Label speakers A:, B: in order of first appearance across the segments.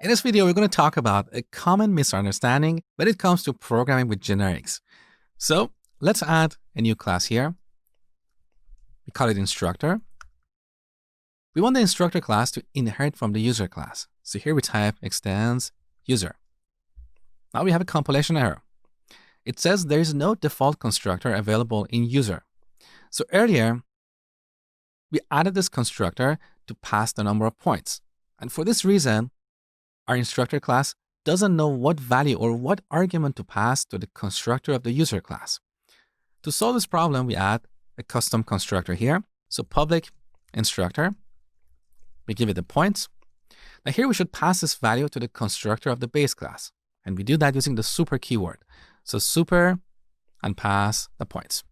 A: In this video, we're going to talk about a common misunderstanding when it comes to programming with generics. So let's add a new class here. We call it instructor. We want the instructor class to inherit from the user class. So here we type extends user. Now we have a compilation error. It says there is no default constructor available in user. So earlier, we added this constructor to pass the number of points. And for this reason, our instructor class doesn't know what value or what argument to pass to the constructor of the user class. To solve this problem, we add a custom constructor here. So public instructor, we give it the points. Now here we should pass this value to the constructor of the base class. And we do that using the super keyword. So super and pass the points.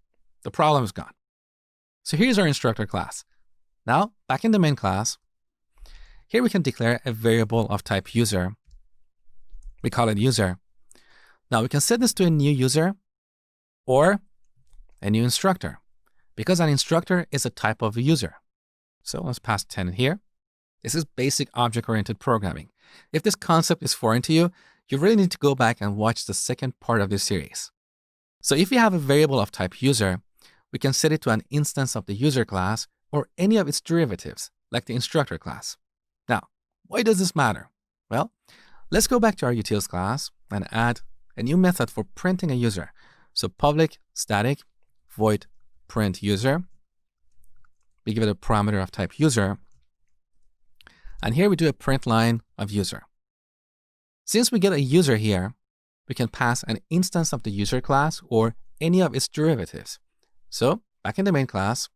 A: The problem is gone. So here's our instructor class. Now back in the main class, here we can declare a variable of type user. We call it user. Now we can set this to a new user or a new instructor because an instructor is a type of a user. So let's pass 10 in here. This is basic object-oriented programming. If this concept is foreign to you, you really need to go back and watch the second part of this series. So if we have a variable of type user, we can set it to an instance of the user class or any of its derivatives, like the instructor class. Now, why does this matter? Well, let's go back to our utils class and add a new method for printing a user. So public static void print user. We give it a parameter of type user. And here we do a print line of user. Since we get a user here, we can pass an instance of the user class or any of its derivatives. So back in the main class,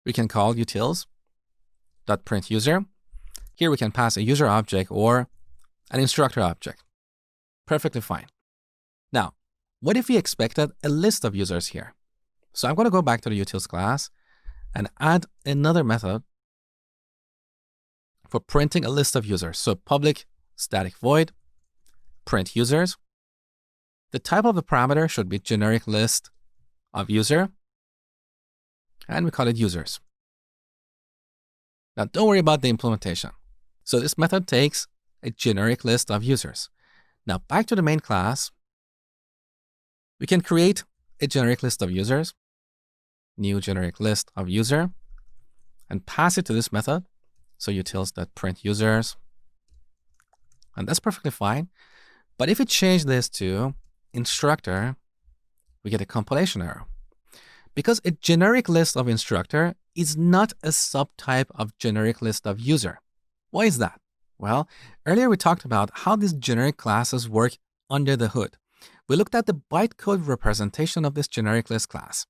A: we can call utils.print user. Here we can pass a user object or an instructor object. Perfectly fine. Now, what if we expected a list of users here? So I'm going to go back to the utils class and add another method for printing a list of users. So public static void print users. The type of the parameter should be generic list of user, and we call it users. Now don't worry about the implementation. So this method takes a generic list of users. Now back to the main class, we can create a generic list of users, new generic list of user, and pass it to this method. So utils.print users. And that's perfectly fine. But if we change this to instructor, we get a compilation error. Because a generic list of instructor is not a subtype of generic list of user. Why is that? Well, earlier we talked about how these generic classes work under the hood. We looked at the bytecode representation of this generic list class.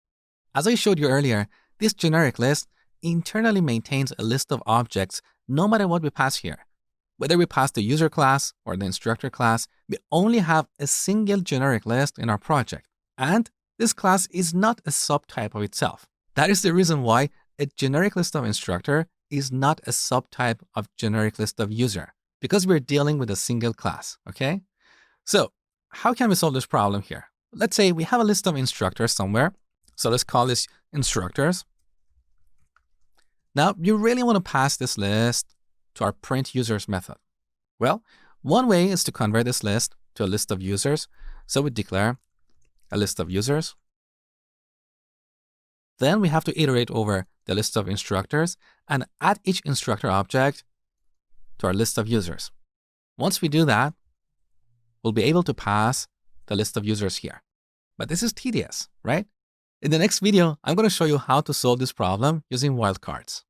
A: As I showed you earlier, this generic list internally maintains a list of objects no matter what we pass here. Whether we pass the user class or the instructor class, we only have a single generic list in our project. And this class is not a subtype of itself. That is the reason why a generic list of instructor is not a subtype of generic list of user, because we're dealing with a single class, okay? So how can we solve this problem here? Let's say we have a list of instructors somewhere. So let's call this instructors. Now, you really want to pass this list to our print users method. Well, one way is to convert this list to a list of users. So we declare a list of users. Then we have to iterate over the list of instructors and add each instructor object to our list of users. Once we do that, we'll be able to pass the list of users here. But this is tedious, right? In the next video, I'm going to show you how to solve this problem using wildcards.